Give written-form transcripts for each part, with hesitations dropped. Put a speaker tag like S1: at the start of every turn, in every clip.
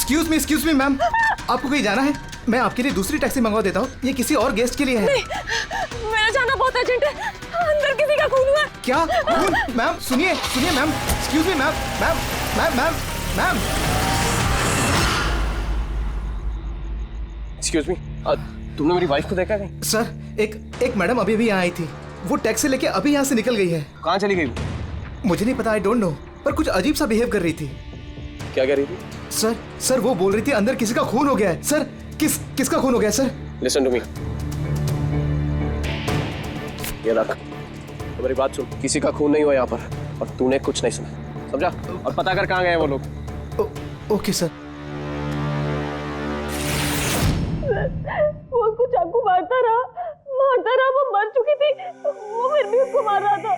S1: Excuse me ma'am, आपको कहीं जाना है? मैं आपके लिए दूसरी टैक्सी मंगवा देता हूँ, ये किसी और गेस्ट के लिए है।
S2: नहीं, मेरा जाना बहुत अर्जेंट है, अंदर किसी का खून हुआ है।
S1: क्या खून? मैम सुनिए ma'am, excuse me ma'am.
S3: Excuse me, तुमने मेरी वाइफ को देखा नहीं?
S1: सर एक मैडम अभी यहाँ आई थी, वो टैक्सी लेके अभी यहाँ से निकल गई है।
S3: कहाँ चली गई?
S1: मुझे नहीं पता, आई डोंट नो, पर कुछ अजीब सा बिहेव कर रही थी।
S3: क्या कह रही थी?
S1: सर वो बोल रही थी अंदर किसी का खून हो गया है। सर किसका खून हो गया है सर?
S3: लिसन टू मी, ये रख, तो मेरी बात सुन, किसी का खून नहीं हुआ यहाँ पर, और तूने कुछ नहीं सुना, समझा? और पता कर कहाँ गए वो लोग।
S1: Okay sir.
S2: वो उसको चाकू मारता रहा, वो मर चुकी थी, वो फिर भी उसको मार रहा था।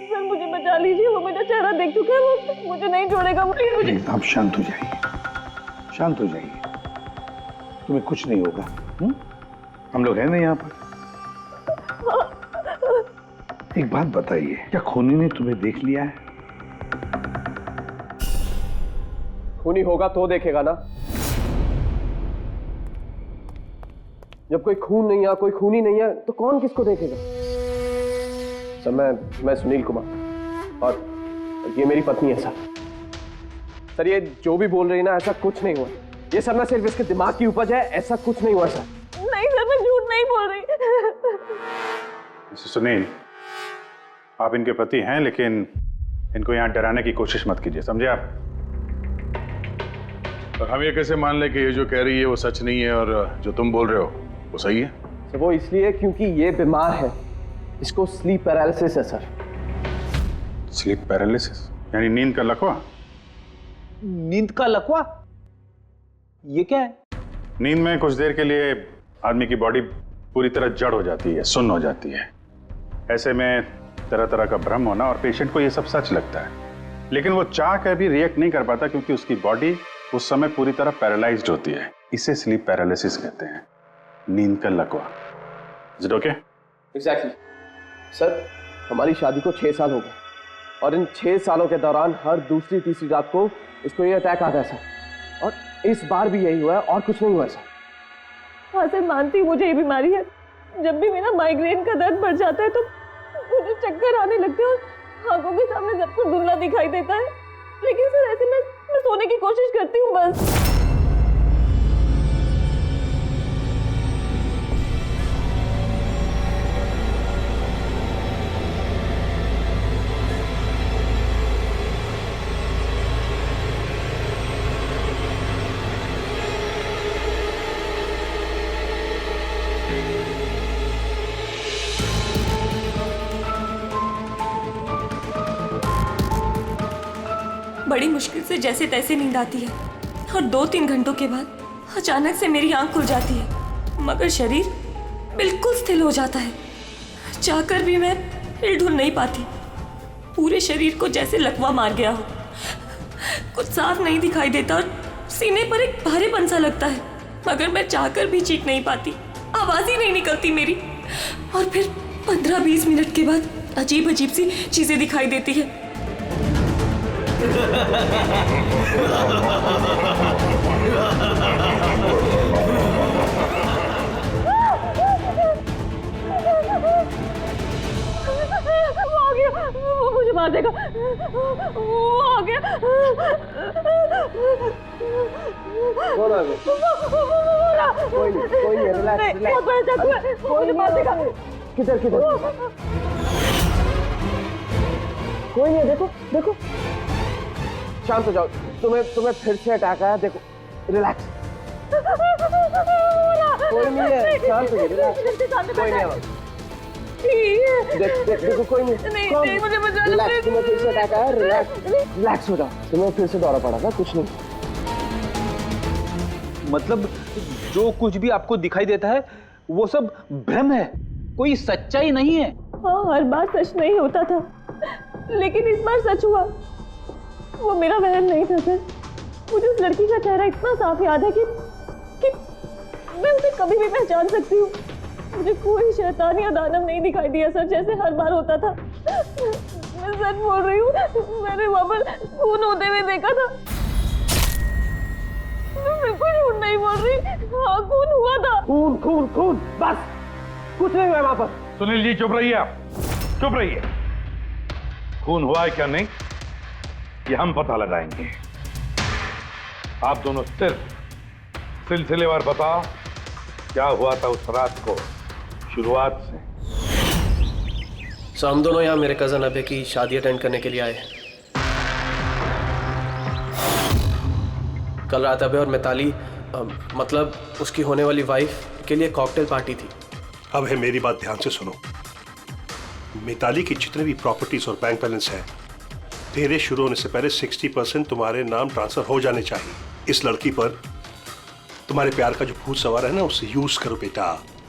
S2: सर मुझे बचा लीजिए, वो मेरा चेहरा देख चुका है, वो मुझे नहीं छोड़ेगा, प्लीज मुझे।
S4: आप शांत हो जाइए, तुम्हें कुछ नहीं होगा। हम लोग हैं ना यहाँ पर। एक बात बताइए, क्या खूनी ने तुम्हें देख लिया है?
S3: खूनी होगा तो देखेगा ना, जब कोई खून नहीं है, कोई खूनी नहीं है, तो कौन किसको देखेगा? सर मैं सुनील कुमार, और ये मेरी पत्नी है सर। ये जो भी बोल रही है ना, ऐसा कुछ नहीं हुआ, ये सब ना सिर्फ इसके दिमाग की उपज है, ऐसा कुछ नहीं हुआ सर।
S2: नहीं सर, मैं झूठ नहीं बोल रही।
S4: मिस्टर सुनील, आप इनके पति हैं, लेकिन इनको यहाँ डराने की कोशिश मत कीजिए, समझे आप?
S5: और हम ये कैसे मान ले कि ये जो कह रही है वो सच नहीं है और जो तुम बोल रहे हो वो सही है?
S3: सर वो इसलिए क्योंकि ये बीमार है, इसको स्लीप पैरालिसिस है सर।
S4: स्लीप पैरालिसिस यानी नींद का लकवा?
S6: नींद का लकवा? ये क्या है?
S4: नींद में कुछ देर के लिए आदमी की बॉडी पूरी तरह जड़ हो जाती है, सुन्न हो जाती है। ऐसे में तरह तरह का भ्रम होना, और पेशेंट को ये सब सच लगता है, लेकिन वो चाह कर भी रिएक्ट नहीं कर पाता क्योंकि उसकी बॉडी उस समय पूरी तरह पैरालाइज्ड होती है। इसे स्लीप पैरालिसिस कहते हैं, नींद का लकवा। Is it okay?
S3: Exactly sir, हमारी शादी को 6 साल हो गए, और इन 6 सालों के दौरान हर दूसरी तीसरी रात को इसको ये अटैक आता है सर, और इस बार भी यही हुआ है, और कुछ नहीं हुआ सर।
S2: हाँ सर, मानती हूँ मुझे ये बीमारी है। जब भी मेरा माइग्रेन का दर्द बढ़ जाता है तो मुझे चक्कर आने लगते हैं और आंखों के सामने सब कुछ धुंधला दिखाई देता है, लेकिन सर ऐसे मैं सोने की कोशिश करती हूँ बस। बड़ी मुश्किल से जैसे तैसे नींद आती है, और 2-3 घंटों के बाद अचानक से मेरी आंख खुल जाती है, मगर शरीर बिल्कुल स्थिर हो जाता है। चाहकर भी मैं हिल-डुल नहीं पाती, पूरे शरीर को जैसे लकवा मार गया हो। कुछ साफ नहीं दिखाई देता और सीने पर एक भारीपन सा लगता है, मगर मैं चाहकर भी चीख नहीं पाती, आवाज ही नहीं निकलती मेरी। और फिर 15-20 मिनट के बाद अजीब अजीब सी चीजें दिखाई देती है। वो मुझे मार देगा, वो आ गया।
S3: कोई नहीं, रिलैक्स,
S2: मुझे मार देगा।
S3: किधर कोई नहीं है, देखो शांत हो जाओ, तुम्हें फिर से अटैक आया, देखो रिलैक्स, कोई नहीं है, शांत हो जाओ, रिलैक्स, कोई नहीं है, देखो कोई नहीं,
S2: मुझे बचा लो,
S3: रिलैक्स, तुम्हें फिर से अटैक आया, रिलैक्स हो जाओ, तुम्हें फिर से दौरा पड़ा था, कुछ नहीं।
S6: मतलब जो कुछ भी आपको दिखाई देता है वो सब भ्रम है, कोई सच्चाई नहीं है।
S2: हाँ, हर बार सच नहीं होता था, लेकिन इस बार सच हुआ। वो मेरा बहन नहीं था सर। मुझे उस लड़की का चेहरा इतना साफ याद है कि मैं उसे कभी भी पहचान सकती हूँ। मुझे कोई शैतान या दानव नहीं दिखाई दिया सर, जैसे हर बार होता था। मैं सच बोल रही हूँ, मैंने वहाँ पर खून होते हुए देखा था। हाँ, खून हुआ था।
S3: खून खून खून, बस कुछ नहीं हुआ वहां पर।
S5: सुनील जी चुप रहिए, आप चुप रहिए। खून हुआ है क्या नहीं ये हम पता लगाएंगे। आप दोनों सिर्फ सिलसिलेवार बताओ क्या हुआ था उस रात को, शुरुआत से।
S3: हम दोनों यहाँ मेरे कजन अभय की शादी अटेंड करने के लिए आए हैं। कल रात अभय और मिताली मतलब उसकी होने वाली वाइफ के लिए कॉकटेल पार्टी थी।
S7: अब है मेरी बात ध्यान से सुनो। मिताली की जितने भी प्रॉपर्टीज और बैंक बैलेंस है तेरे शुरू होने से पहले 60% तुम्हारे नाम ट्रांसफर हो जाने चाहिए। इस लड़की पर तुम्हारे प्यार का जो भूत सवार है ना उसे यूज करो बेटा।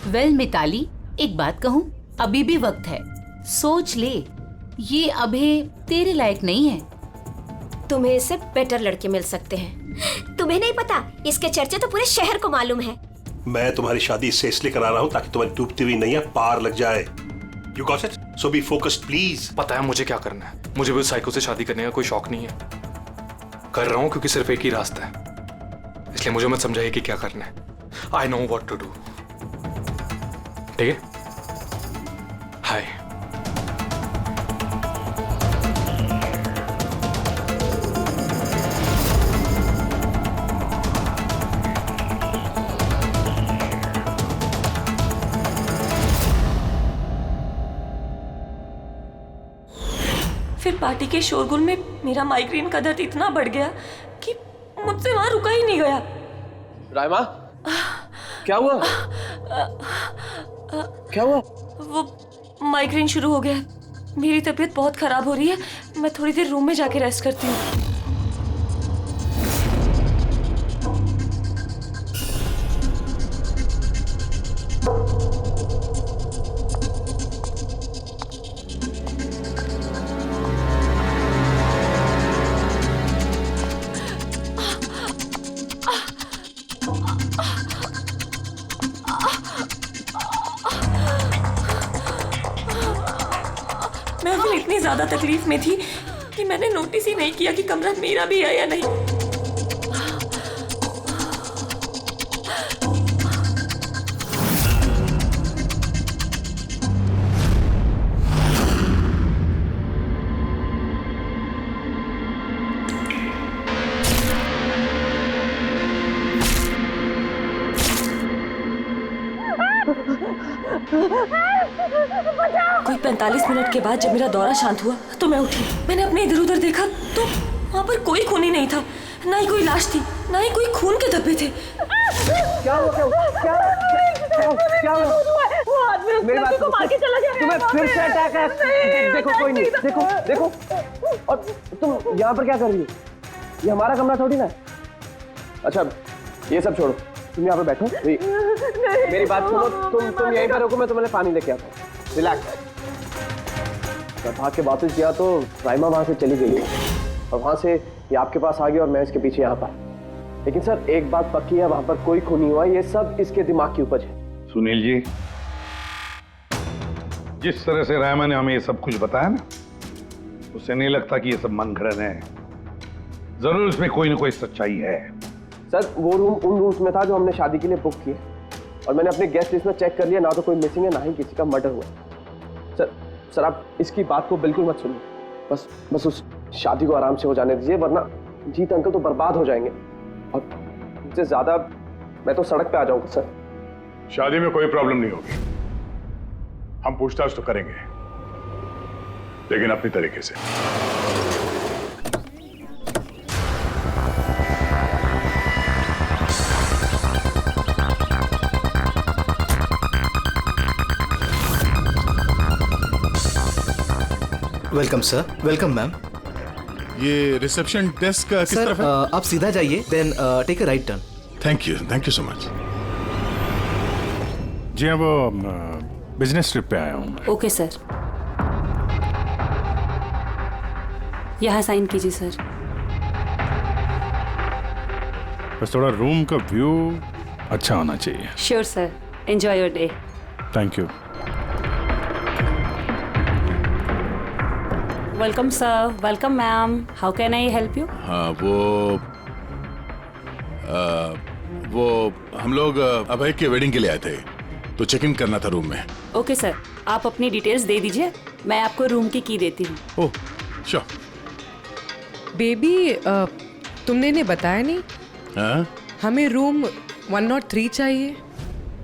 S8: वेल मिताली, एक बात कहूँ, अभी भी वक्त है, सोच ले। ये अभी तेरे लायक नहीं है।
S9: तुम्हें इससे बेटर लड़के मिल सकते हैं। तुम्हें नहीं पता, इसके चर्चे तो पूरे शहर को मालूम है।
S7: मैं तुम्हारी शादी इससे इसलिए करा रहा हूँ ताकि तुम्हारी डूबती हुई नैया पार लग जाए। You got it? So be focused please.
S10: पता है मुझे क्या करना है। मुझे भी उस साइको से शादी करने का कोई शौक नहीं है। कर रहा हूँ क्योंकि सिर्फ एक ही रास्ता है, इसलिए मुझे मत समझाइए कि क्या करना है। I know what to do. ठीक है? हाय।
S2: फिर पार्टी के शोरगुल में मेरा माइग्रेन का दर्द इतना बढ़ गया कि मुझसे वहां रुका ही नहीं गया।
S3: रायमा, क्या हुआ? क्या हुआ?
S2: वो माइग्रेन शुरू हो गया। मेरी तबीयत बहुत खराब हो रही है। मैं थोड़ी देर रूम में जाके रेस्ट करती हूँ। मैं अभी इतनी ज्यादा तकलीफ में थी कि मैंने नोटिस ही नहीं किया कि कमरा मेरा भी है या नहीं। कोई 45 मिनट के बाद जब मेरा दौरा शांत हुआ तो मैं उठी। मैंने अपने इधर उधर देखा तो वहाँ पर कोई खून ही नहीं था, ना ही कोई लाश थी, ना ही कोई खून के धब्बे थे।
S3: क्या हुआ?
S2: वो आदमी
S3: मेरी बात
S2: को मार के चला गया।
S3: तुम्हें फिर से अटैक है। देखो कोई नहीं, देखो। और तुम यहाँ पर क्या कर रही हो? ये हमारा कमरा थोड़ी ना है। अच्छा ये सब छोड़ो, तुम यहाँ पे बैठो। मेरी बात सुनो, तुम यहीं पर रुको, मैं तुम्हें पानी लेके आता हूँ। रिलैक्स। मैं भाग के वापस गया तो राइमा वहां से चली गई और वहां से ये आपके पास आ गई और मैं इसके पीछे यहाँ पर। लेकिन सर एक बात पक्की है, वहां पर कोई खून नहीं हुआ। ये सब इसके दिमाग की उपज है।
S5: सुनील जी, जिस तरह से रायमा ने हमें ये सब कुछ बताया ना, उससे नहीं लगता कि ये सब मन घड़न है। जरूर इसमें कोई ना कोई सच्चाई है।
S3: सर वो रूम उन रूम्स में था जो हमने शादी के लिए बुक किए और मैंने अपने गेस्ट लिस्ट में चेक कर लिया, ना तो कोई मिसिंग है ना ही किसी का मर्डर हुआ। सर आप इसकी बात को बिल्कुल मत सुनिए। बस उस शादी को आराम से हो जाने दीजिए, वरना जीत अंकल तो बर्बाद हो जाएंगे और इससे ज्यादा मैं तो सड़क पे आ जाऊंगा। सर
S5: शादी में कोई प्रॉब्लम नहीं होगी, हम पूछताछ तो करेंगे, लेकिन अपनी तरीके से।
S1: Welcome sir. Welcome ma'am.
S11: ये रिसेप्शन डेस्क किस
S1: सर
S11: तरफ है?
S1: आप सीधा जाइए, then take a right turn.
S11: Thank you so much.
S4: जी हाँ, वो बिजनेस ट्रिप पे आया हूँ।
S8: ओके सर, यहाँ साइन कीजिए सर।
S4: बस थोड़ा रूम का व्यू अच्छा होना चाहिए।
S8: Sure sir, enjoy your day.
S4: Thank you.
S8: Welcome sir, welcome ma'am, how can I help you?
S11: हाँ वो वो हम लोग अभय के वेडिंग के लिए आए थे, तो चेक इन करना था रूम में।
S12: ओके सर, आप अपनी डिटेल्स दे दीजिए, मैं आपको रूम की की देती हूँ।
S11: Oh sure.
S13: बेबी तुमने इन्हें बताया नहीं?
S11: हाँ?
S13: हमें रूम 103 चाहिए।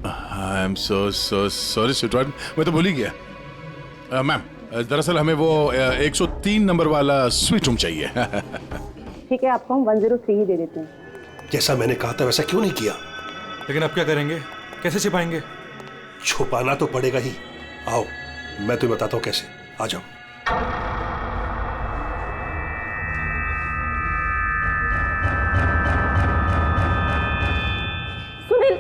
S11: I am so sorry sweetheart, मैं तो भूल ही गया। मैम दरअसल हमें वो 103 नंबर वाला स्वीट रूम चाहिए।
S12: ठीक है, आपको हम 103 ही दे देते हैं।
S7: जैसा मैंने कहा था वैसा क्यों नहीं किया?
S10: लेकिन अब क्या करेंगे, कैसे छिपाएंगे?
S7: छुपाना तो पड़ेगा ही। आओ मैं तुम्हें बताता हूँ कैसे। आ जाओ।
S2: सुनील,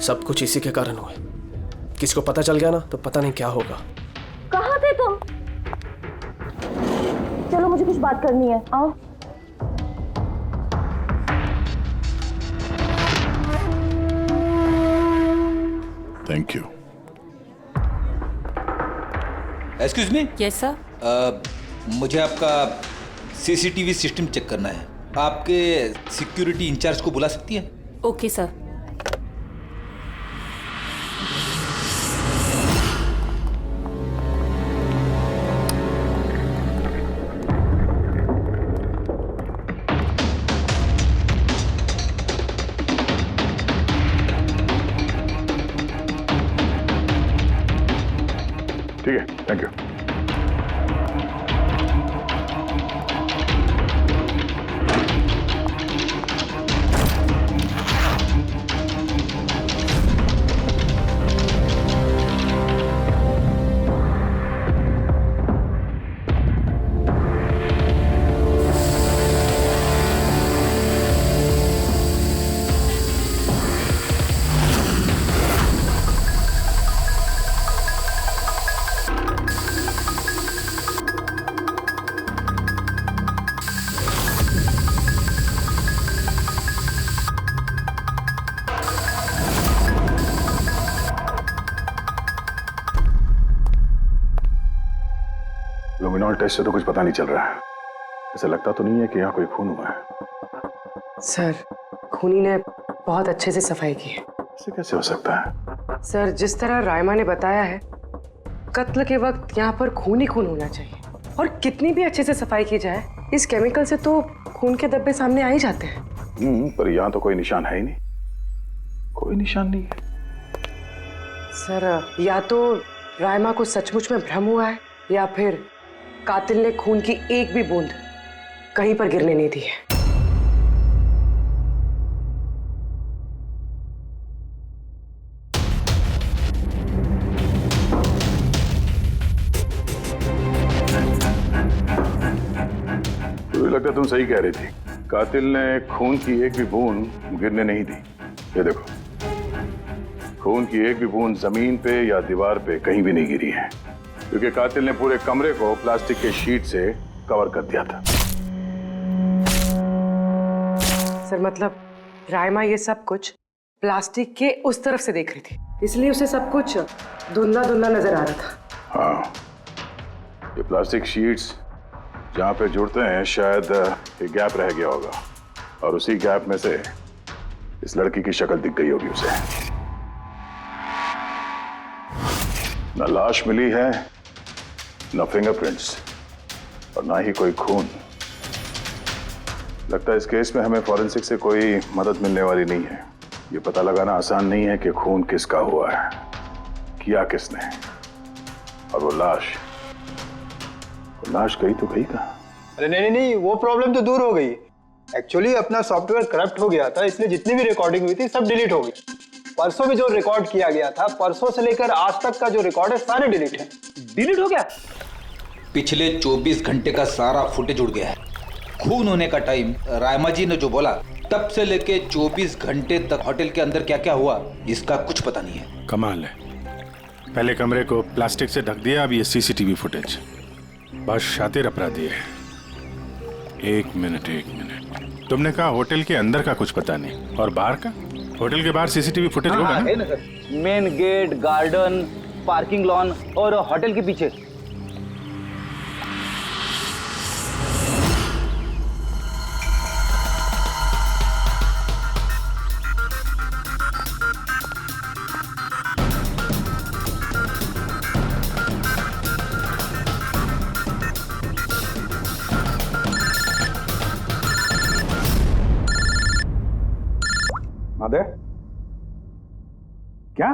S3: सब कुछ इसी के कारण हुआ। किसी को पता चल गया ना तो पता नहीं क्या होगा।
S2: कहाँ थे तुम? चलो मुझे कुछ बात करनी है, आओ।
S11: Thank you.
S6: Excuse me.
S12: Yes sir.
S6: मुझे आपका सीसीटीवी सिस्टम चेक करना है। आपके सिक्योरिटी इंचार्ज को बुला सकती है?
S12: Okay sir.
S4: ठीक है, थैंक यू। लुमिनॉल टेस्ट से तो कुछ पता नहीं चल रहा है। ऐसा लगता तो नहीं है कि यहाँ कोई खून हुआ है।
S13: सर खूनी ने बहुत अच्छे से सफाई की है।
S4: ऐसे कैसे हो सकता है?
S13: सर जिस तरह रायमा ने बताया है, कत्ल के वक्त यहाँ पर खून ही खून होना चाहिए। और कितनी भी अच्छे से सफाई की जाए, इस केमिकल से तो खून के धब्बे सामने आ ही जाते हैं।
S4: पर यहाँ तो कोई निशान है ही नहीं। कोई निशान नहीं है।
S13: सर या तो रायमा को सचमुच में भ्रम हुआ है, या फिर कातिल ने खून की एक भी बूंद कहीं पर गिरने नहीं दी है।
S4: मुझे लगता है तुम सही कह रही थी। कातिल ने खून की एक भी बूंद गिरने नहीं दी। ये देखो, खून की एक भी बूंद जमीन पे या दीवार पे कहीं भी नहीं गिरी है, क्योंकि कातिल ने पूरे कमरे को प्लास्टिक के शीट से कवर कर दिया था।
S13: सर मतलब रायमा ये सब कुछ प्लास्टिक के उस तरफ से देख रही थी, इसलिए उसे सब कुछ धुंधला धुंधला नजर आ रहा था।
S4: हाँ, ये प्लास्टिक शीट्स जहाँ पे जुड़ते हैं शायद एक गैप रह गया होगा, और उसी गैप में से इस लड़की की शक्ल दिख गई होगी उसे। न लाश मिली है, न फिंगरप्रिंट्स, और ना ही कोई खून। लगता है इस केस में हमें फॉरेंसिक से कोई मदद मिलने वाली नहीं है। ये पता लगाना आसान नहीं है कि खून किसका हुआ है, किया किसने, और वो लाश गई तो गई कहाँ?
S14: अरे नहीं, वो प्रॉब्लम तो दूर हो गई। एक्चुअली अपना सॉफ्टवेयर करप्ट हो गया था, इसलिए जितनी भी रिकॉर्डिंग हुई थी सब डिलीट हो गई। परसों भी जो रिकॉर्ड किया गया था, परसों से लेकर आज तक का जो रिकॉर्ड है सारे डिलीट है।
S6: डिलीट हो गया? पिछले 24 घंटे का सारा फुटेज उड़ गया है। खून होने का टाइम रायमा जी ने जो बोला, तब से लेके 24 घंटे तक होटल के अंदर क्या क्या हुआ इसका कुछ पता नहीं है।
S4: कमाल है, पहले कमरे को प्लास्टिक से ढक दिया, अब ये सीसीटीवी फुटेज। बस शातिर अपराधी है। एक मिनट, तुमने कहा होटल के अंदर का कुछ पता नहीं, और बाहर का? होटल के बाहर सीसीटीवी फुटेज होगा ना?
S6: है ना sir, main gate, garden, parking lawn और होटल के पीछे।
S5: आदे क्या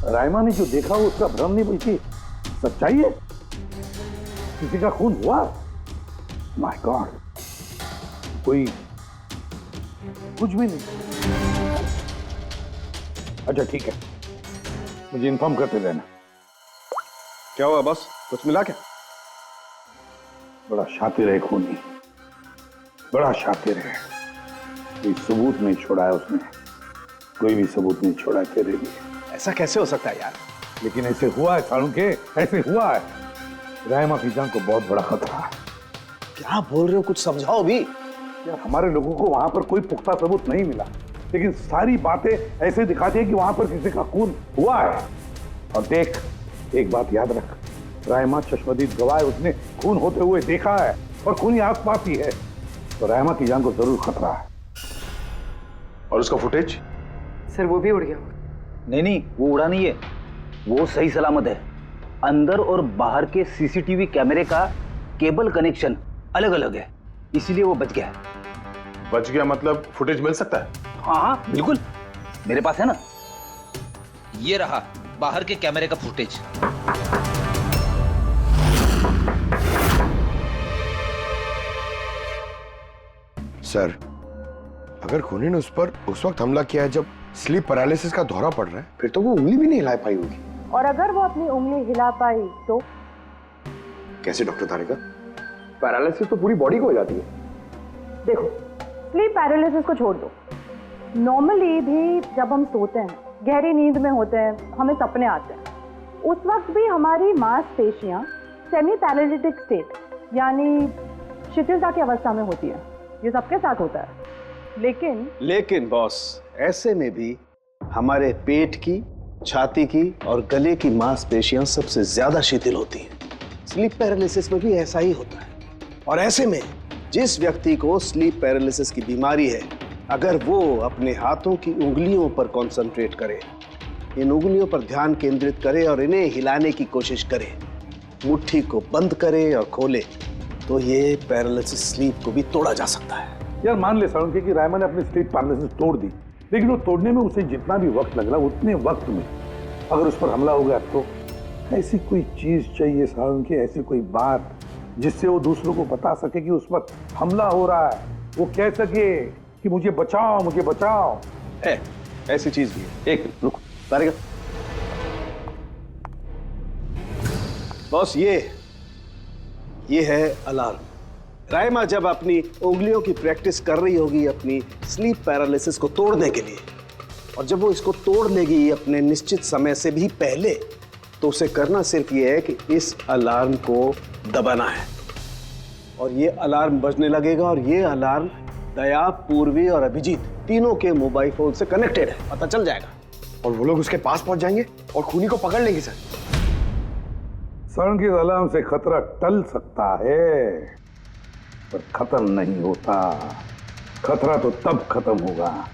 S5: रायमा ने जो देखा वो उसका भ्रम नहीं बल्कि सच्चाई है? किसी का खून हुआ? माय गॉड, कोई कुछ भी नहीं। अच्छा ठीक है, मुझे इन्फॉर्म करते रहना।
S3: क्या हुआ बॉस, कुछ मिला क्या?
S5: बड़ा शातिर है खूनी, बड़ा शातिर है। कोई सबूत नहीं छोड़ा है उसने, कोई भी सबूत नहीं छोड़ा तेरे लिए।
S3: ऐसा कैसे हो सकता है यार?
S5: लेकिन ऐसे हुआ है सालुंके, ऐसे हुआ है। रायमा की जान को बहुत बड़ा खतरा है।
S3: क्या बोल रहे हो, कुछ समझाओ भी।
S5: यार हमारे लोगों को वहां पर कोई पुख्ता सबूत नहीं मिला, लेकिन सारी बातें ऐसे दिखाती है कि वहां पर किसी का खून हुआ है। और देख, एक बात याद रख, रायमा चश्मदीद गवाह है, उसने खून होते हुए देखा है और खूनी आसपास ही है, तो रायमा की जान को जरूर खतरा है।
S4: और उसका फुटेज?
S13: सर वो भी उड़ गया।
S15: नहीं, वो उड़ा नहीं है, वो सही सलामत है। अंदर और बाहर के सीसीटीवी कैमरे का केबल कनेक्शन अलग अलग है, इसीलिए वो बच गया है।
S4: बच गया मतलब फुटेज मिल सकता है?
S15: हाँ बिल्कुल, मेरे पास है ना।
S6: ये रहा बाहर के कैमरे का फुटेज।
S16: सर, अगर खूनी ने उस पर उस वक्त हमला किया है जब स्लीप पैरालिसिस का दौरा पड़ रहा है, फिर तो वो उंगली भी नहीं हिला पाई होगी।
S17: और अगर वो अपनी उंगली हिला पाई तो?
S16: कैसे डॉक्टर तारिका? पैरालिसिस तो पूरी बॉडी को हो जाती है।
S17: देखो, स्लीप पैरालिसिस को छोड़ दो, नॉर्मली भी जब हम सोते हैं, गहरी नींद में होते हैं, हमें सपने आते हैं, उस वक्त भी हमारी मांसपेशियां सेमी पैरालिटिक स्टेट यानी शिथिलता की अवस्था में होती है। ये सबके साथ होता है।
S3: लेकिन बॉस, ऐसे में भी हमारे पेट की, छाती की और गले की मांसपेशियां सबसे ज्यादा शिथिल होती हैं। स्लीप पैरालिसिस में भी ऐसा ही होता है। और ऐसे में जिस व्यक्ति को स्लीप पैरालिसिस की बीमारी है, अगर वो अपने हाथों की उंगलियों पर कंसंट्रेट करे, इन उंगलियों पर ध्यान केंद्रित करे और इन्हें हिलाने की कोशिश करे, मुट्ठी को बंद करे और खोले, तो ये पैरालिसिस स्लीप को भी तोड़ा जा सकता है।
S5: यार मान ले सालुंके कि रायमा ने अपनी स्लीप पैरालिसिस तोड़ दी, लेकिन वो तोड़ने में उसे जितना भी वक्त लग रहा, उतने वक्त में अगर उस पर हमला हो गया तो ऐसी कोई चीज चाहिए सालुंके, ऐसी कोई बात जिससे वो दूसरों को बता सके कि उस पर हमला हो रहा है, वो कह सके कि मुझे बचाओ, मुझे बचाओ।
S3: है, ऐसी चीज भी है। एक मिनट रुको तारिका। बॉस, ये है अलार्म। रायमा जब अपनी उंगलियों की प्रैक्टिस कर रही होगी अपनी स्लीप पैरालिसिस को तोड़ने के लिए, और जब वो इसको तोड़ लेगी अपने निश्चित समय से भी पहले, तो उसे करना सिर्फ ये है कि इस अलार्म को दबाना है, और ये अलार्म बजने लगेगा। और ये अलार्म दया, पूर्वी और अभिजीत तीनों के मोबाइल फोन से कनेक्टेड है, पता चल जाएगा।
S16: और वो लोग उसके पास पहुंच जाएंगे और खूनी को पकड़ लेंगे। सर,
S5: सालुंके अलार्म से खतरा टल सकता है, पर खत्म नहीं होता। खतरा तो तब खत्म होगा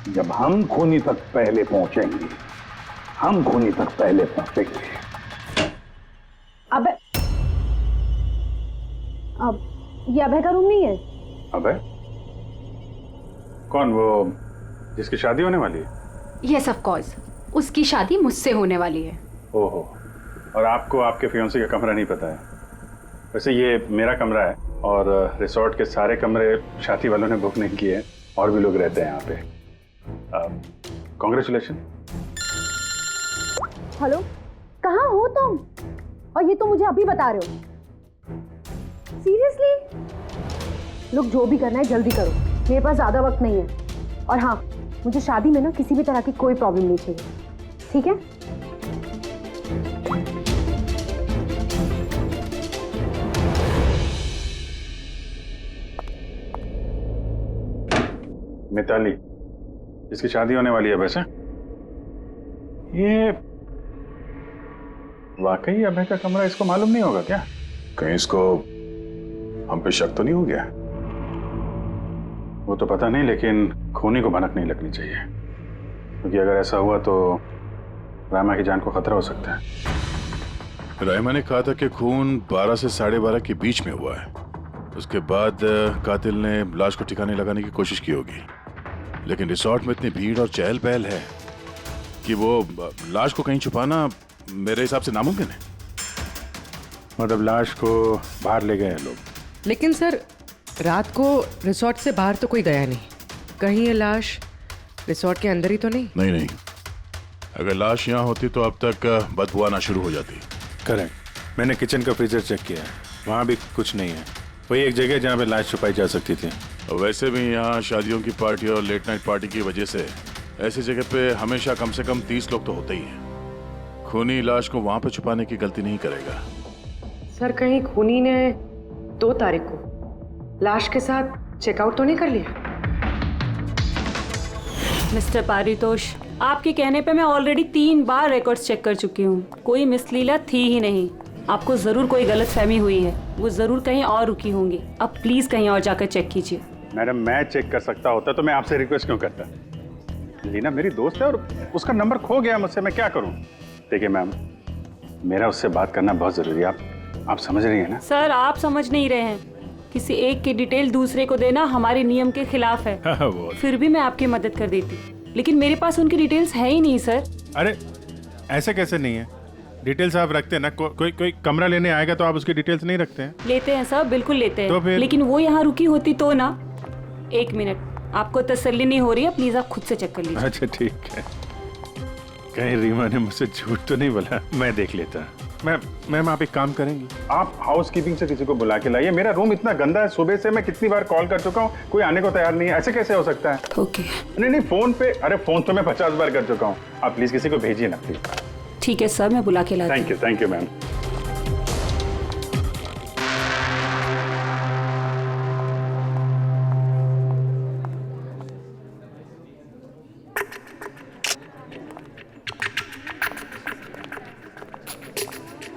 S5: जब हम खूनी तक पहले पहुंचेंगे। हम खूनी तक पहले पहुंचेंगे।
S17: अब ये अभय का रूम नहीं है?
S4: अभय? कौन? वो जिसकी शादी होने वाली है?
S18: यस ऑफ कोर्स, उसकी शादी मुझसे होने वाली है।
S4: ओहो, और आपको आपके फियांसे का कमरा नहीं पता है? वैसे ये मेरा कमरा है और रिसोर्ट के सारे कमरे शादी वालों ने बुक नहीं किए, और भी लोग रहते हैं यहाँ पे। कॉन्ग्रेचुलेशन।
S17: हेलो, कहाँ हो तुम? और ये तो मुझे अभी बता रहे हो? सीरियसली? लोग जो भी करना है जल्दी करो, मेरे पास ज्यादा वक्त नहीं है। और हाँ, मुझे शादी में ना किसी भी तरह की कोई प्रॉब्लम नहीं चाहिए, ठीक है?
S4: मिताली, जिसकी शादी होने वाली है, वैसे ये वाकई अभय का कमरा इसको मालूम नहीं होगा क्या? कहीं इसको हम पे शक तो नहीं हो गया? वो तो पता नहीं, लेकिन खूनी को भनक नहीं लगनी चाहिए, क्योंकि अगर ऐसा हुआ तो रायमा की जान को खतरा हो सकता है।
S11: रायमा ने कहा था कि खून 12 से 12:30 के बीच में हुआ है। उसके बाद कातिल ने लाश को ठिकाने लगाने की कोशिश की होगी, लेकिन रिसोर्ट में इतनी भीड़ और चहल पहल है कि वो लाश को कहीं छुपाना मेरे हिसाब से नामुमकिन है।
S4: मतलब लाश को बाहर ले गए हैं लोग?
S13: लेकिन सर, रात को रिसोर्ट से बाहर तो कोई गया नहीं। कहीं ये लाश रिसोर्ट के अंदर ही तो नहीं?
S11: नहीं नहीं, अगर लाश यहाँ होती तो अब तक बदबू आना शुरू हो जाती।
S4: करेक्ट। मैंने किचन का फ्रीजर चेक किया है, वहाँ भी कुछ नहीं है। वही एक जगह जहाँ पे लाश छुपाई जा सकती थी।
S11: वैसे भी यहाँ शादियों की पार्टी और लेट नाइट पार्टी की वजह से ऐसी जगह पे हमेशा कम से कम 30 लोग तो होते ही हैं। खूनी लाश को वहाँ पे छुपाने की गलती नहीं करेगा।
S13: सर, कहीं खूनी ने 2 तारीख को लाश के साथ चेकआउट तो नहीं कर लिया?
S12: मिस्टर पारितोष, आपके कहने पे मैं ऑलरेडी 3 बार रिकॉर्ड्स चेक कर चुकी हूँ। कोई मिसलीला थी ही नहीं। आपको जरूर कोई गलतफहमी हुई है, वो जरूर कहीं और रुकी होंगी। अब प्लीज कहीं और जाकर चेक कीजिए।
S4: मैडम, मैं चेक कर सकता होता तो मैं आपसे रिक्वेस्ट क्यों करता? लीना मेरी दोस्त है और उसका नंबर खो गया मुझसे, मैं क्या करूँ? देखिए मैम, मेरा उससे बात करना बहुत जरूरी है। आप समझ रही हैं ना?
S12: सर, आप समझ नहीं रहे हैं। किसी एक की डिटेल दूसरे को देना हमारे नियम के खिलाफ है। फिर भी मैं आपकी मदद कर देती, लेकिन मेरे पास उनकी डिटेल्स है ही नहीं सर।
S4: अरे ऐसे कैसे नहीं है? डिटेल्स आप रखते हैं ना। कोई कमरा लेने आएगा तो आप उसकी डिटेल्स नहीं रखते हैं?
S12: लेते हैं सर, बिल्कुल लेते हैं।
S4: तो फिर?
S12: लेकिन वो यहाँ रुकी होती तो ना। 1 मिनट, आपको तसल्ली नहीं हो रही है, प्लीज आप खुद से चेक कर लीजिए।
S4: अच्छा ठीक है। कहीं रीमा ने मुझसे झूठ तो नहीं बोला? मैं देख लेता। मैम आप एक काम करेंगी, आप हाउस कीपिंग से किसी को बुला के लाइए। मेरा रूम इतना गंदा है, सुबह से मैं कितनी बार कॉल कर चुका हूँ, कोई आने को तैयार नहीं है। ऐसे कैसे हो सकता है?
S12: ओके।
S4: नहीं फोन पे, अरे फोन तो मैं 50 बार कर चुका हूँ। आप प्लीज किसी को भेजिए ना प्लीज।
S12: ठीक है सर, मैं बुला के लाती हूँ।
S4: Thank you ma'am.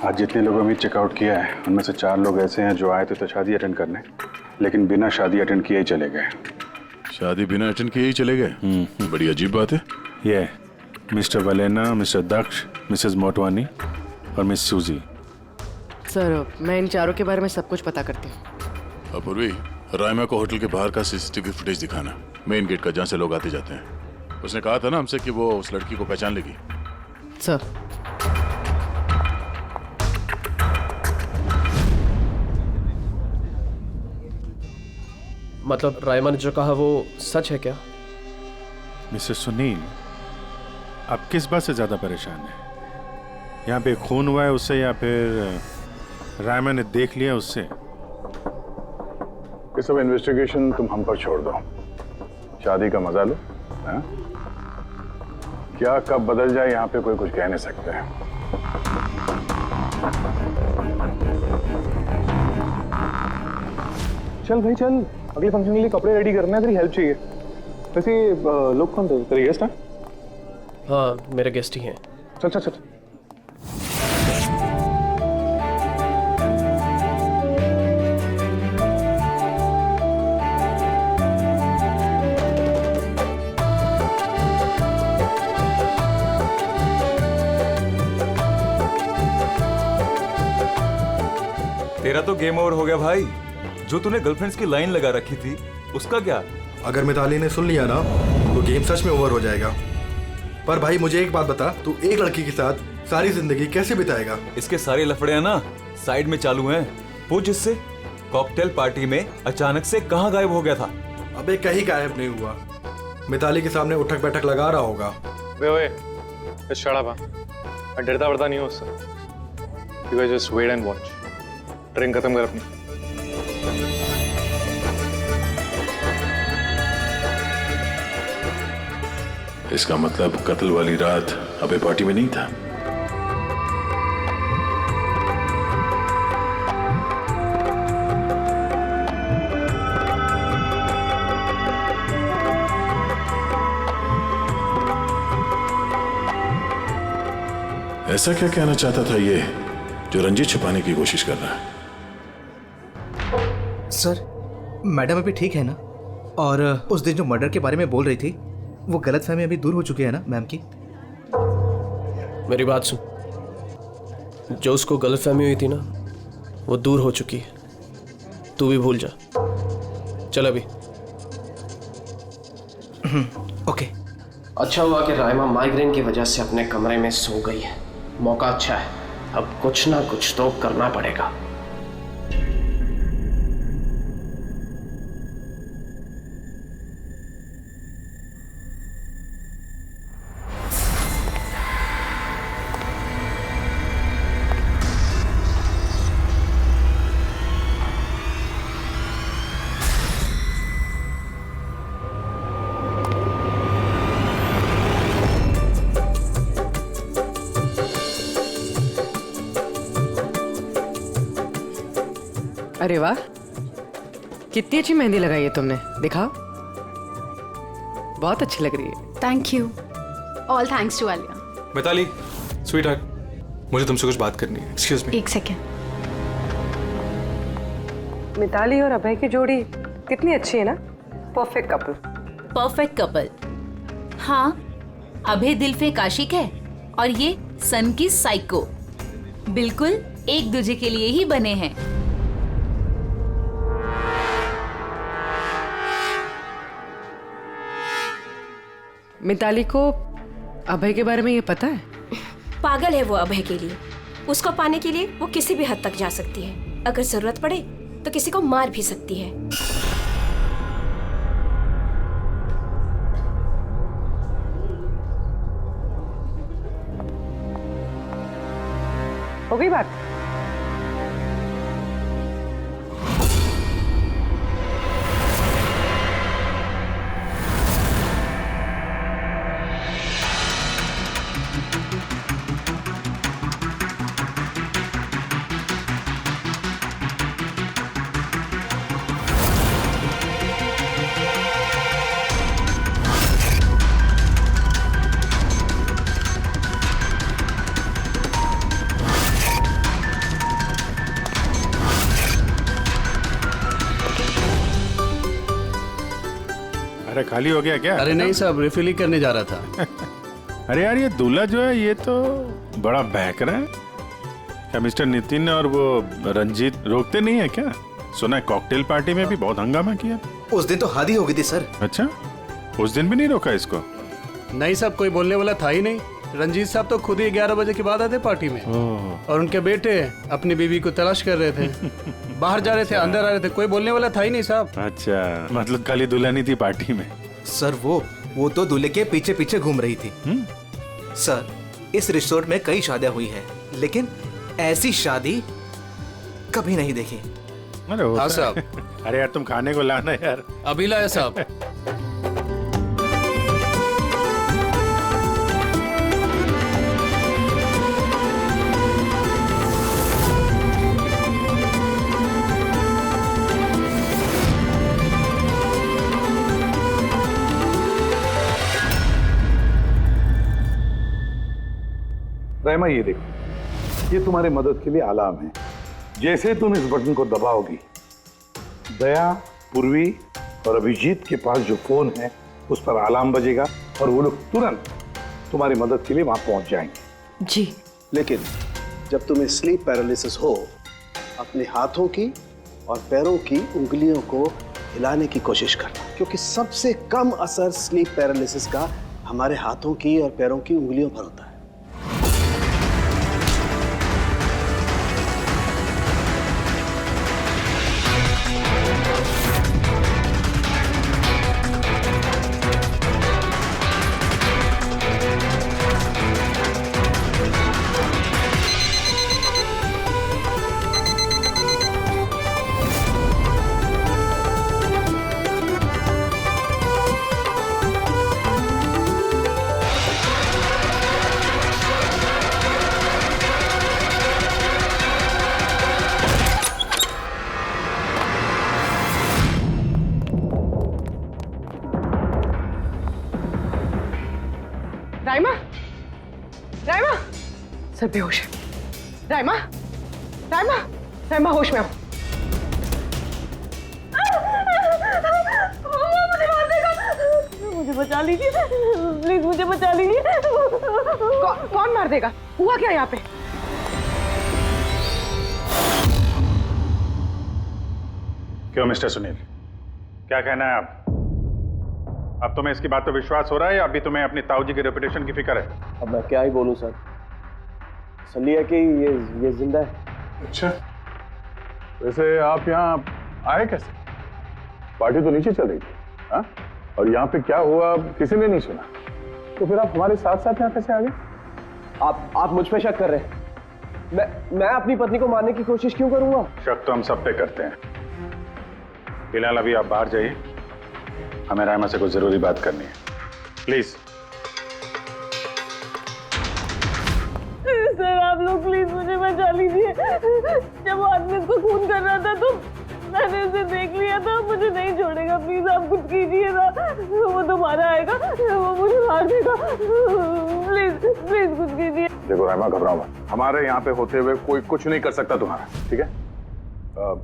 S4: आज जितने लोगों ने चेकआउट किया है उनमें से 4 लोग ऐसे हैं जो आए थे तो शादी अटेंड करने, लेकिन बिना शादी अटेंड किए ही चले गए।
S11: शादी बिना अटेंड किए ही चले गए? बड़ी अजीब बात है।
S4: ये मिस्टर वलेना, मिस्टर दक्ष, मिसेस मोटवानी और मिस सूजी।
S13: सर, मैं इन 4 के बारे में सब कुछ पता करती हूँ।
S11: अपूर्वी, रायमा को होटल के बाहर का सीसीटीवी फुटेज दिखाना, मेन गेट का, जहाँ से लोग आते जाते हैं। उसने कहा था ना हमसे कि वो उस लड़की को पहचान लेगी।
S3: सर, मतलब रायमा ने जो कहा वो सच है क्या?
S4: मिस्टर सुनील, आप किस बात से ज्यादा परेशान हैं? यहाँ पे खून हुआ है उससे या फिर रायमा ने देख लिया उससे? ये सब इन्वेस्टिगेशन तुम हम पर छोड़ दो, शादी का मजा लो। हाँ? क्या कब बदल जाए यहाँ पे कोई कुछ कह नहीं सकते हैं।
S3: चल भाई चल, अगले फंक्शन के लिए कपड़े रेडी करने हैं, तेरी हेल्प चाहिए। वैसे लोग कौन थे? तेरे गेस्ट हैं? हाँ, मेरे गेस्ट ही हैं। चल चल चल।
S19: तेरा तो गेम ओवर हो गया भाई। जो तूने गर्लफ्रेंड्स की लाइन लगा रखी थी उसका क्या?
S20: अगर मिताली ने सुन लिया ना तो गेम सच में ओवर हो जाएगा। पर भाई मुझे एक बात बता, तू एक लड़की के साथ सारी जिंदगी कैसे बिताएगा?
S19: इसके सारे लफड़े हैं ना साइड में चालू हैं। पूछ इससे, कॉकटेल पार्टी में अचानक से कहाँ गायब हो गया था?
S20: अबे कहीं गायब नहीं हुआ, मिताली के सामने उठक बैठक लगा रहा होगा।
S10: मैं डरता वरता नहीं हूँ उससे। You guys just wait and watch. Drink खत्म कर अपनी।
S11: इसका मतलब कत्ल वाली रात अबे पार्टी में नहीं था। ऐसा क्या कहना चाहता था ये जो रंजित छुपाने की कोशिश कर रहा है?
S1: सर, मैडम अभी ठीक है ना? और उस दिन जो मर्डर के बारे में बोल रही थी वो गलतफहमी अभी दूर हो चुकी है ना मैम की?
S3: मेरी बात सुन, जो उसको गलतफहमी हुई थी ना वो दूर हो चुकी है। तू भी भूल जा। चल अभी।
S1: ओके।
S3: अच्छा हुआ कि राइमा माइग्रेन की वजह से अपने कमरे में सो गई है। मौका अच्छा है, अब कुछ ना कुछ तो करना पड़ेगा।
S13: अरे वाह, कितनी अच्छी मेहंदी लगाई है तुमने, दिखाओ। बहुत अच्छी लग रही है।
S18: Thank you. All thanks to Alia.
S10: Mitali, sweetheart, मुझे तुमसे कुछ बात करनी है। Excuse me.
S18: एक सेकेंड।
S13: मिताली और अभय की जोड़ी कितनी अच्छी है ना, परफेक्ट कपल।
S8: Perfect couple. हाँ, अभय दिल पे आशिक है और ये सन की साइको। बिल्कुल एक दूजे के लिए ही बने हैं।
S13: मिताली को अभय के बारे में ये पता है?
S9: पागल है वो अभय के लिए। उसको पाने के लिए वो किसी भी हद तक जा सकती है। अगर जरूरत पड़े तो किसी को मार भी सकती है।
S13: हो गई बात?
S11: अरे खाली हो गया क्या?
S3: अरे नहीं साहब, रिफिल ही करने जा रहा था।
S11: अरे यार, ये दूल्हा जो है ये तो बड़ा बहक रहा है। क्या मिस्टर नितिन और वो रंजीत रोकते नहीं है क्या? सुना है कॉकटेल पार्टी में भी बहुत हंगामा किया।
S1: उस दिन तो हादी हो गई थी सर।
S11: अच्छा, उस दिन भी नहीं रोका इसको?
S3: नहीं साहब, कोई बोलने वाला था ही नहीं। रंजीत साहब तो खुद ही 11 बजे के बाद आते पार्टी में। और उनके बेटे अपनी बीवी को तलाश कर रहे थे। बाहर जा रहे थे, अंदर आ रहे थे, कोई बोलने वाला था ही नहीं साहब।
S11: अच्छा, मतलब खाली दुल्हन थी पार्टी में?
S1: सर वो तो दूल्हे के पीछे पीछे घूम रही थी। सर, इस रिसोर्ट में कई शादियां हुई हैं, लेकिन ऐसी शादी कभी नहीं देखी।
S11: हाँ साहब। अरे यार, तुम खाने को लाना यार।
S3: अभी लाया साहब।
S5: राइमा, ये देखो, ये तुम्हारे मदद के लिए अलार्म है। जैसे तुम इस बटन को दबाओगी, दया, पूर्वी और अभिजीत के पास जो फोन है उस पर अलार्म बजेगा और वो लोग तुरंत तुम्हारी मदद के लिए वहां पहुंच जाएंगे।
S13: जी।
S21: लेकिन जब तुम्हें स्लीप पैरालिसिस हो, अपने हाथों की और पैरों की उंगलियों को हिलाने की कोशिश करना, क्योंकि सबसे कम असर स्लीप पैरालिसिस का हमारे हाथों की और पैरों की उंगलियों पर होता है।
S13: राइमा, राइमा, सर बेहोश है। राइमा, राइमा, राइमा होश में आओ। मुझे बचा लीजिए प्लीज, मुझे बचा लीजिए। कौन मार देगा? हुआ क्या यहाँ पे?
S4: क्यों मिस्टर सुनील, क्या कहना है आप? अब तुम्हें इसकी बात पर विश्वास हो रहा है या अभी तुम्हें अपनी ताऊ जी की रेपुटेशन की फिक्र है?
S3: अब मैं क्या ही बोलूं सर, सली है कि ये जिंदा है।
S11: अच्छा, वैसे आप यहाँ आए कैसे? पार्टी तो नीचे चल रही थी, हाँ? और यहाँ पे क्या हुआ किसी ने नहीं सुना, तो फिर आप हमारे साथ साथ यहाँ कैसे आ गए?
S3: आप मुझ पे शक कर रहे हैं? मैं अपनी पत्नी को मारने की कोशिश क्यों करूंगा?
S4: शक तो हम सब पे करते हैं। फिलहाल अभी आप बाहर जाइए, हमें रायमा से कुछ जरूरी बात करनी है, प्लीज।
S17: सर आप लोग प्लीज मुझे बचा लीजिए। जब वो आदमी उसको खून कर रहा था तो मैंने उसे देख लिया था, मुझे नहीं छोड़ेगा, प्लीज आप कुछ कीजिए ना। वो दोबारा आएगा, वो मुझे मार देगा, प्लीज प्लीज कुछ कीजिए।
S11: देखो रायमा, घबराओ मत, हमारे यहाँ पे होते हुए कोई कुछ नहीं कर सकता तुम्हारा, ठीक है?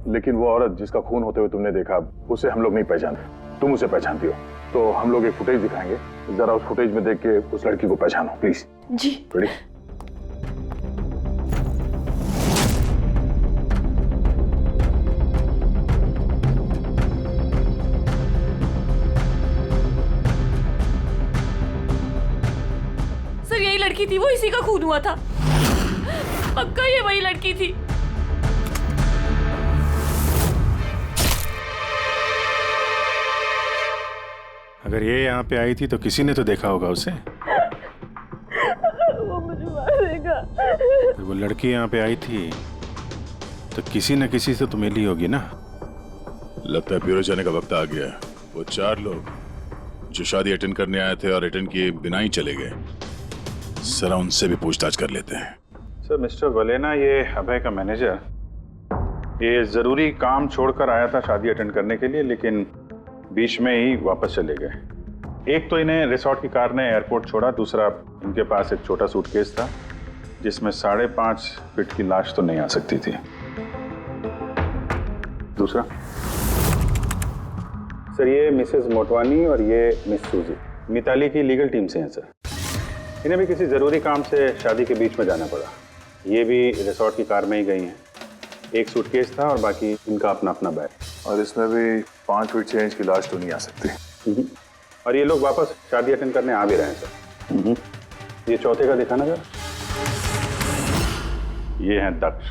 S11: लेकिन वो औरत जिसका खून होते हुए तुमने देखा, उसे हम लोग नहीं पहचानते, तुम उसे पहचानती हो, तो हम लोग एक फुटेज दिखाएंगे, जरा उस फुटेज में देख के उस लड़की को पहचानो प्लीज।
S2: जी।
S11: रेडी?
S2: सर यही लड़की थी, वो इसी का खून हुआ था, पक्का ये वही लड़की थी।
S4: अगर ये यहाँ पे आई थी तो किसी ने तो देखा होगा उसे।
S17: वो मुझे मार देगा।
S4: अगर वो लड़की यहाँ पे आई थी तो किसी न किसी से तो मिली होगी ना।
S11: लगता है ब्यूरो जाने का वक्त आ गया। वो 4 लोग जो शादी अटेंड करने आए थे और अटेंड किए बिना ही चले गए, जरा उनसे भी पूछताछ कर लेते हैं।
S4: सर मिस्टर वलेना, ये अभय का मैनेजर, ये जरूरी काम छोड़कर आया था शादी अटेंड करने के लिए, लेकिन बीच में ही वापस चले गए। एक तो इन्हें रिसोर्ट की कार ने एयरपोर्ट छोड़ा, दूसरा इनके पास एक छोटा सूटकेस था जिसमें 5.5 फीट की लाश तो नहीं आ सकती थी। दूसरा सर, ये मिसेस मोटवानी और ये मिस सूजी मिताली की लीगल टीम से हैं सर। इन्हें भी किसी ज़रूरी काम से शादी के बीच में जाना पड़ा। ये भी रिसोर्ट की कार में ही गई हैं। एक सूटकेस था और बाकी इनका अपना अपना बैग।
S11: और इसमें भी 5 फीट 6 इंच की लाश तो नहीं आ सकती।
S4: और ये लोग वापस शादी अटेंड करने आ भी रहे हैं सर। ये चौथे का दिखाना सर। ये है दक्ष,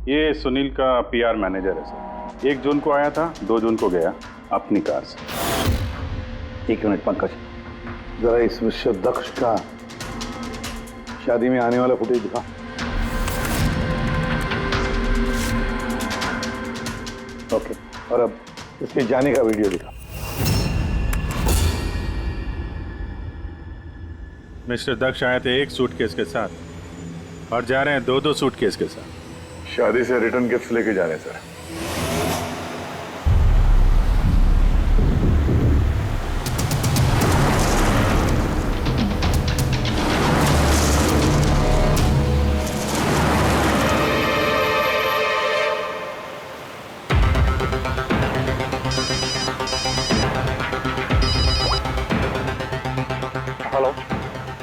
S4: ये सुनील का PR मैनेजर है सर। 1 जून को आया था, 2 जून को गया अपनी कार से।
S5: 1 मिनट पंकज, जरा इस मिस्टर दक्ष का शादी में आने वाला फुटेज दिखा। ओके, और अब इसके जाने का वीडियो दिखा।
S4: मिस्टर दक्ष आए थे 1 सूटकेस के साथ और जा रहे हैं 2-2 सूटकेस के साथ।
S11: शादी से रिटर्न गिफ्ट लेके जा रहे हैं सर।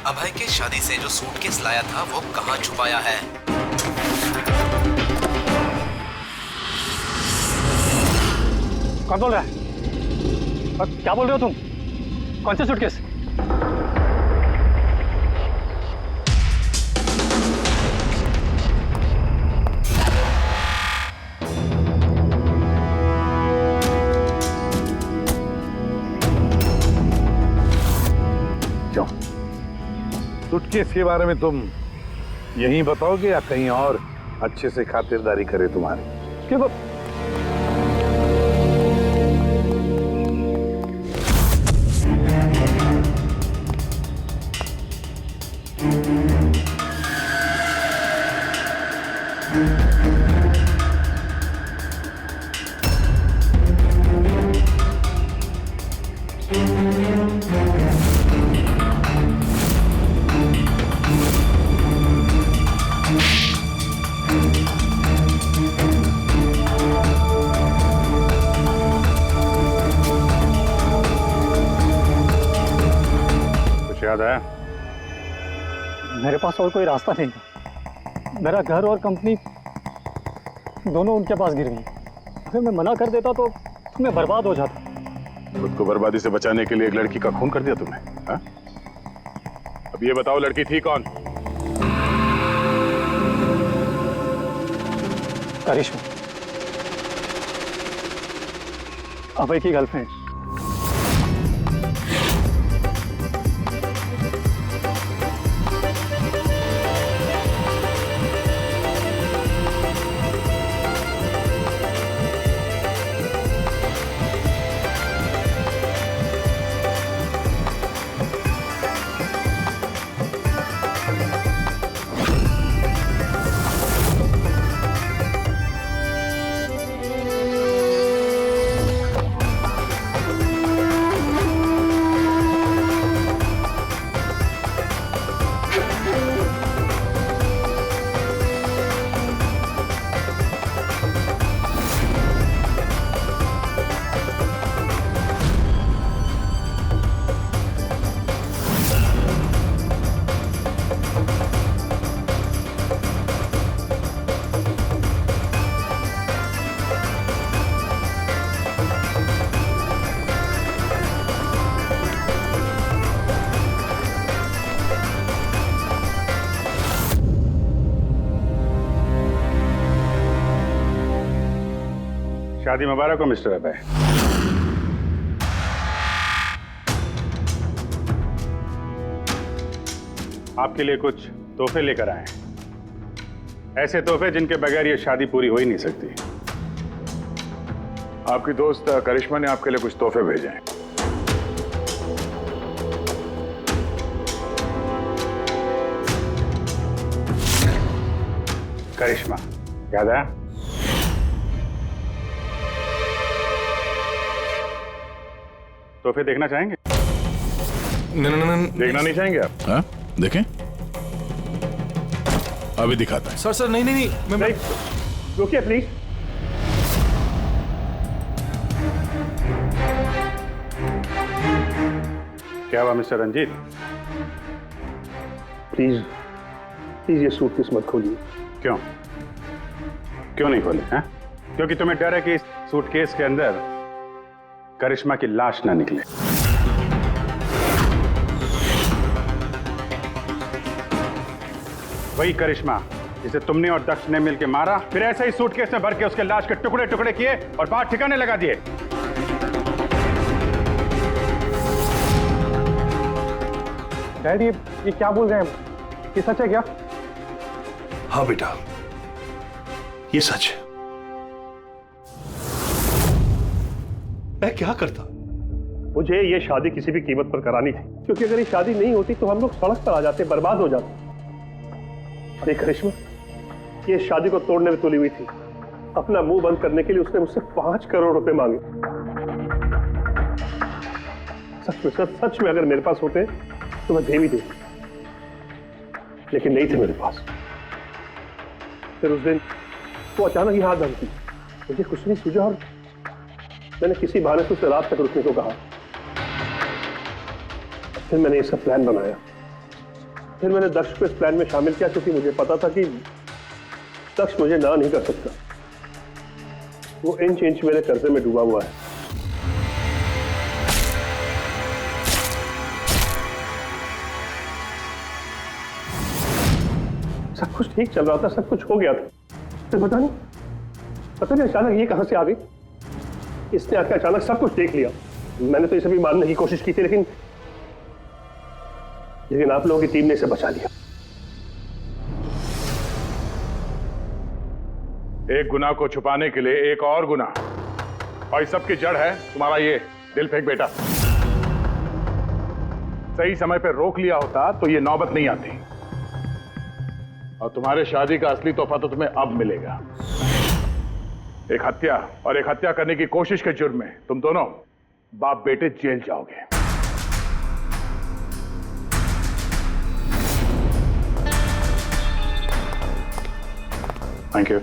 S1: अभय के शादी से जो सूटकेस लाया था वो कहाँ छुपाया है?
S7: कौन बोल रहा है? और क्या बोल रहे हो तुम? कौन सा सूटकेस?
S5: क्यों? सूटकेस के बारे में तुम यहीं बताओगे या कहीं और अच्छे से खातिरदारी करे तुम्हारी? क्यों?
S4: याद आया?
S7: मेरे पास और कोई रास्ता नहीं था। मेरा घर और कंपनी दोनों उनके पास गिर गई। अगर मैं मना कर देता तो मैं बर्बाद हो जाता।
S11: खुद को बर्बादी से बचाने के लिए एक लड़की का खून कर दिया तुमने, हाँ? अब ये बताओ लड़की थी कौन?
S7: करिश्मा, अभय की गर्लफ्रेंड।
S4: शादी मुबारक हो मिस्टर अभय। आपके लिए कुछ तोहफे लेकर आए हैं, ऐसे तोहफे जिनके बगैर ये शादी पूरी हो ही नहीं सकती।
S11: आपकी दोस्त करिश्मा ने आपके लिए कुछ तोहफे भेजे हैं।
S4: करिश्मा, याद है? तोहफे देखना चाहेंगे?
S10: नहीं,
S11: देखना नहीं चाहेंगे आप?
S14: हाँ, देखें। अभी दिखाता है।
S10: सर नहीं, मैं
S7: रुकिए प्लीज।
S4: क्या हुआ मिस्टर रंजीत?
S7: प्लीज ये सूटकेस मत खोलिए।
S4: क्यों नहीं खोले? हैं? क्योंकि तुम्हें डर है कि इस सूटकेस के अंदर करिश्मा की लाश ना निकले। वही करिश्मा जिसे तुमने और दक्ष ने मिलकर मारा, फिर ऐसे ही सूटकेस में भर के उसके लाश के टुकड़े टुकड़े किए और बाहर ठिकाने लगा दिए।
S7: डैड, ये क्या बोल रहे हैं? ये सच है क्या?
S20: हाँ बेटा, ये सच है। मैं क्या करता?
S7: मुझे ये शादी किसी भी कीमत पर करानी थी, क्योंकि अगर ये शादी नहीं होती तो हम लोग सड़क पर आ जाते, बर्बाद हो जाते। अरे करिश्मा, ये शादी को तोड़ने में तुली हुई थी। अपना मुंह बंद करने के लिए उसने मुझसे 5 करोड़ रुपए मांगे। सच में अगर मेरे पास होते तो मैं दे भी देता, लेकिन नहीं थे मेरे पास। फिर उस दिन वो अचानक ही हाथ धमकी, मुझे कुछ नहीं सूझा और मैंने किसी बहाने से उसे रात तक रुकने को कहा। फिर मैंने इसका प्लान बनाया। फिर मैंने दक्ष को इस प्लान में शामिल किया, क्योंकि मुझे पता था कि दक्ष मुझे ना नहीं कर सकता। वो इंच इंच मेरे कर्जे में डूबा हुआ है। सब कुछ ठीक चल रहा था, सब कुछ हो गया था, तो पता नहीं अचानक ये कहां से आ गई। इसने आकर अचानक सब कुछ देख लिया। मैंने तो इसे भी मारने की कोशिश की थी, लेकिन आप लोगों की टीम ने इसे बचा लिया।
S11: एक गुनाह को छुपाने के लिए एक और गुनाह, और इस सब की जड़ है तुम्हारा ये दिल फेंक बेटा। सही समय पर रोक लिया होता तो ये नौबत नहीं आती, और तुम्हारे शादी का असली तोहफा तो तुम्हें अब मिलेगा। एक हत्या और एक हत्या करने की कोशिश के जुर्म में तुम दोनों बाप बेटे जेल जाओगे।
S4: Thank you.